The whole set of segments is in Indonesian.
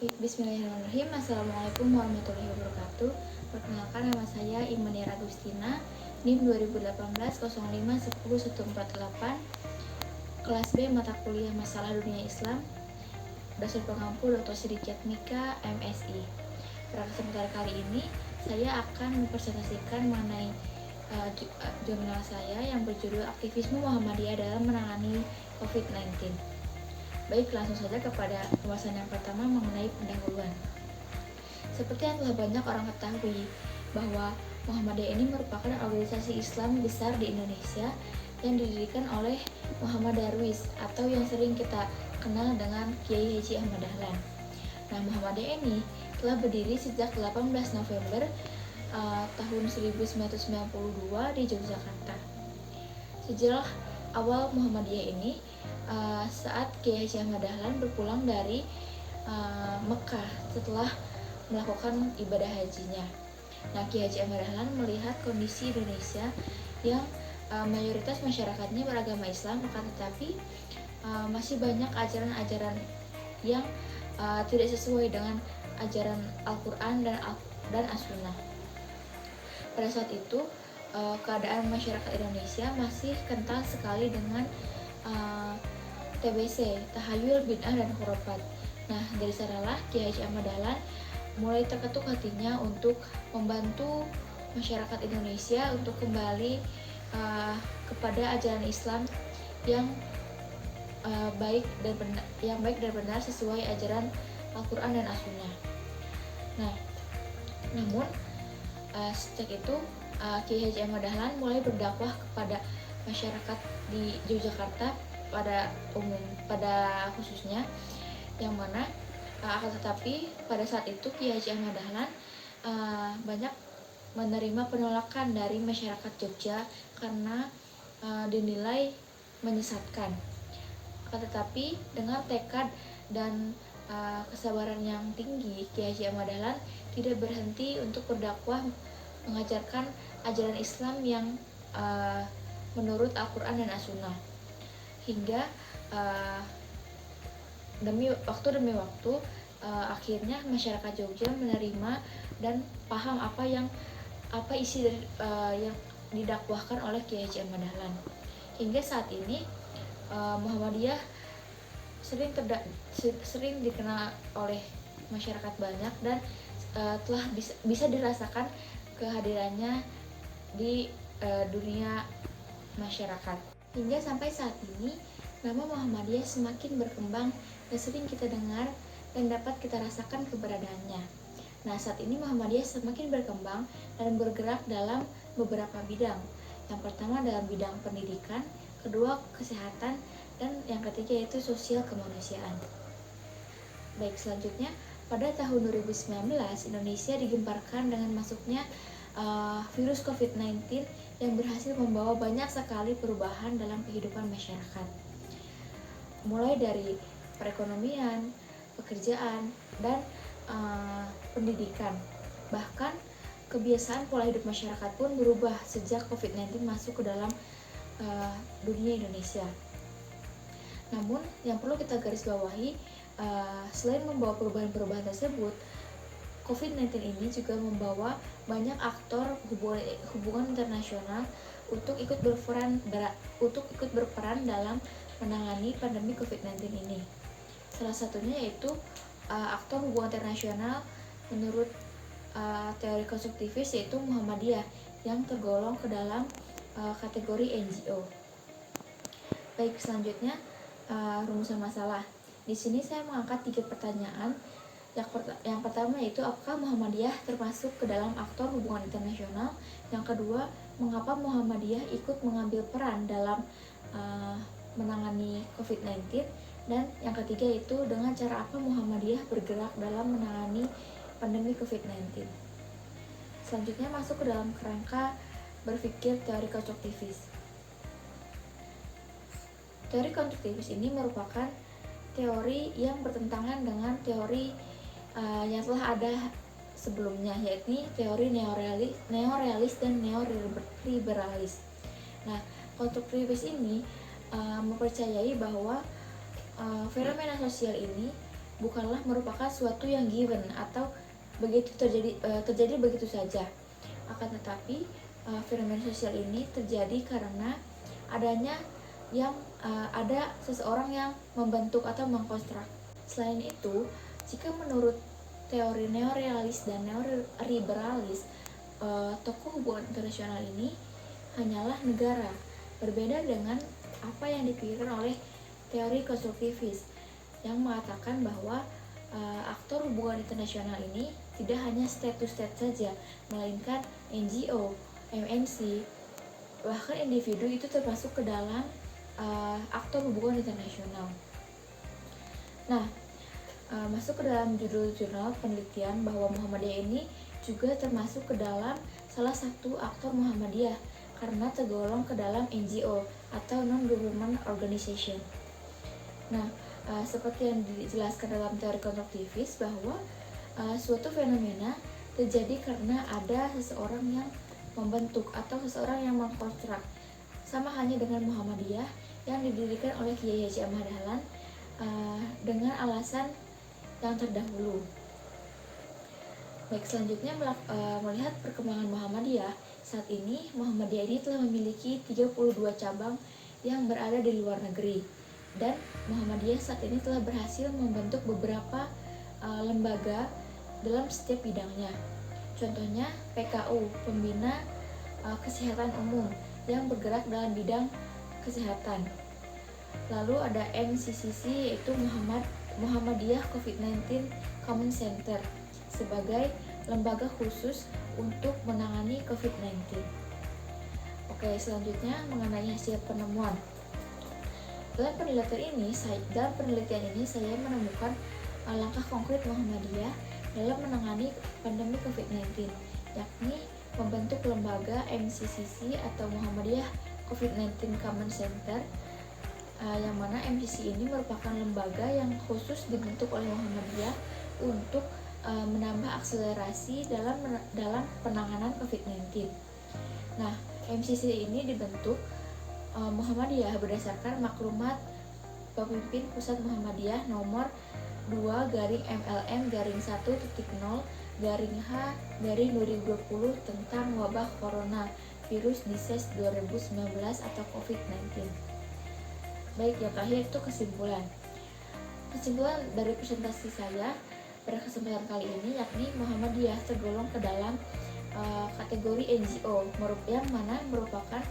Bismillahirrahmanirrahim. Assalamualaikum warahmatullahi wabarakatuh. Perkenalkan, nama saya Imanir Agustina, NIM 2018 05 10 148, kelas B mata kuliah Masalah Dunia Islam, dosen pengampu Dr. Sidikiat Mika, MSI. Pada kesempatan kali ini, saya akan mempresentasikan mengenai jurnal saya yang berjudul Aktivisme Muhammadiyah dalam Menangani COVID-19. Baik, langsung saja kepada pembahasan yang pertama mengenai pendahuluan. Seperti yang telah banyak orang ketahui, bahwa Muhammadiyah ini merupakan organisasi Islam besar di Indonesia yang didirikan oleh Muhammad Darwis atau yang sering kita kenal dengan Kiai Haji Ahmad Dahlan. Nah, Muhammadiyah ini telah berdiri sejak 18 November tahun 1992 di Yogyakarta. Sejarah awal Muhammadiyah ini saat Kiai Haji Ahmad Dahlan berpulang dari Mekah setelah melakukan ibadah hajinya. Nah, Kiai Haji Ahmad Dahlan melihat kondisi Indonesia yang mayoritas masyarakatnya beragama Islam, akan tetapi masih banyak ajaran-ajaran yang tidak sesuai dengan ajaran Al-Quran dan As-Sunnah. Pada saat itu keadaan masyarakat Indonesia masih kental sekali dengan TBC, tahayul, bid'ah, dan khurafat. Nah, dari sanalah Kiai Haji Ahmad Dahlan mulai terketuk hatinya untuk membantu masyarakat Indonesia untuk kembali kepada ajaran Islam yang baik dan benar sesuai ajaran Al-Quran dan As-Sunnah. Nah, namun sejak itu Kiai Haji Ahmad Dahlan mulai berdakwah kepada masyarakat di Yogyakarta pada khususnya, yang mana akan tetapi pada saat itu Kiai Haji Ahmad Dahlan banyak menerima penolakan dari masyarakat Jogja karena dinilai menyesatkan. Akan tetapi dengan tekad dan kesabaran yang tinggi, Kiai Haji Ahmad Dahlan tidak berhenti untuk berdakwah mengajarkan ajaran Islam yang menurut Al-Quran dan As-Sunnah, hingga demi waktu akhirnya masyarakat Jogja menerima dan paham apa isi yang didakwahkan oleh Kiai Haji Ahmad Dahlan. Hingga saat ini Muhammadiyah sering dikenal oleh masyarakat banyak dan telah bisa dirasakan kehadirannya di dunia masyarakat. Hingga sampai saat ini nama Muhammadiyah semakin berkembang dan sering kita dengar dan dapat kita rasakan keberadaannya. Nah, saat ini Muhammadiyah semakin berkembang dan bergerak dalam beberapa bidang. Yang pertama dalam bidang pendidikan, kedua kesehatan, dan yang ketiga yaitu sosial kemanusiaan. Baik, selanjutnya pada tahun 2019 Indonesia digemparkan dengan masuknya virus COVID-19 yang berhasil membawa banyak sekali perubahan dalam kehidupan masyarakat, mulai dari perekonomian, pekerjaan, dan pendidikan. Bahkan kebiasaan pola hidup masyarakat pun berubah sejak COVID-19 masuk ke dalam dunia Indonesia. Namun yang perlu kita garis bawahi, selain membawa perubahan-perubahan tersebut, COVID-19 ini juga membawa banyak aktor hubungan internasional untuk ikut berperan dalam menangani pandemi COVID-19 ini. Salah satunya yaitu aktor hubungan internasional menurut teori konstruktivis, yaitu Muhammadiyah yang tergolong ke dalam kategori NGO. Baik, selanjutnya rumusan masalah. Di sini saya mengangkat 3 pertanyaan. Yang pertama yaitu apakah Muhammadiyah termasuk ke dalam aktor hubungan internasional? Yang kedua, mengapa Muhammadiyah ikut mengambil peran dalam menangani COVID-19? Dan yang ketiga yaitu dengan cara apa Muhammadiyah bergerak dalam menangani pandemi COVID-19. Selanjutnya masuk ke dalam kerangka berpikir teori konstruktivis. Teori konstruktivis ini merupakan teori yang bertentangan dengan teori yang telah ada sebelumnya, yaitu teori neorealis dan neoliberalis. Nah, konstruktivis ini mempercayai bahwa fenomena sosial ini bukanlah merupakan suatu yang given atau terjadi begitu saja. Akan tetapi fenomena sosial ini terjadi karena adanya ada seseorang yang membentuk atau mengkonstruk. Selain itu, jika menurut teori neorealis dan neoliberalis, tokoh hubungan internasional ini hanyalah negara, berbeda dengan apa yang dipikirkan oleh teori konstruktivis yang mengatakan bahwa aktor hubungan internasional ini tidak hanya state to state saja, melainkan NGO, MNC, bahkan individu itu termasuk ke dalam aktor hubungan internasional. Nah, masuk ke dalam judul jurnal penelitian bahwa Muhammadiyah ini juga termasuk ke dalam salah satu aktor Muhammadiyah karena tergolong ke dalam NGO atau non-government organization. Nah, seperti yang dijelaskan dalam teori konstruktivis bahwa suatu fenomena terjadi karena ada seseorang yang membentuk atau seseorang yang mengkonstruk, sama halnya dengan Muhammadiyah yang didirikan oleh Kiai Haji Ahmad Dahlan dengan alasan yang terdahulu. Baik, selanjutnya melihat perkembangan Muhammadiyah. Saat ini Muhammadiyah ini telah memiliki 32 cabang yang berada di luar negeri, dan Muhammadiyah saat ini telah berhasil membentuk beberapa lembaga dalam setiap bidangnya. Contohnya PKU, Pembina Kesehatan Umum, yang bergerak dalam bidang kesehatan. Lalu ada MCCC, yaitu Muhammadiyah COVID-19 Common Center, sebagai lembaga khusus untuk menangani COVID-19. Oke, selanjutnya mengenai hasil penemuan. Dalam penelitian ini saya menemukan langkah konkret Muhammadiyah dalam menangani pandemi COVID-19, yakni membentuk lembaga MCCC atau Muhammadiyah COVID-19 Common Center, yang mana MCCC ini merupakan lembaga yang khusus dibentuk oleh Muhammadiyah untuk menambah akselerasi dalam penanganan COVID-19. Nah, MCCC ini dibentuk Muhammadiyah berdasarkan maklumat Pemimpin Pusat Muhammadiyah nomor 2-LM-1.0-H-2020 tentang wabah corona virus disease 2019 atau COVID-19. Baik, yang terakhir itu kesimpulan dari presentasi saya pada kesempatan kali ini, yakni Muhammadiyah tergolong ke dalam kategori NGO yang mana merupakan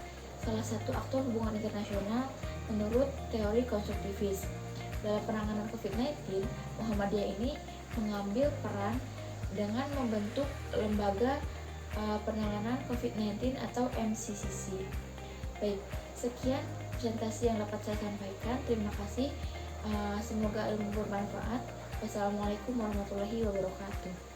salah satu aktor hubungan internasional menurut teori konstruktivis. Dalam penanganan COVID-19, Muhammadiyah ini mengambil peran dengan membentuk lembaga penanganan COVID-19 atau MCCC. Baik, sekian presentasi yang dapat saya sampaikan. Terima kasih. Semoga ilmu bermanfaat. Wassalamualaikum warahmatullahi wabarakatuh.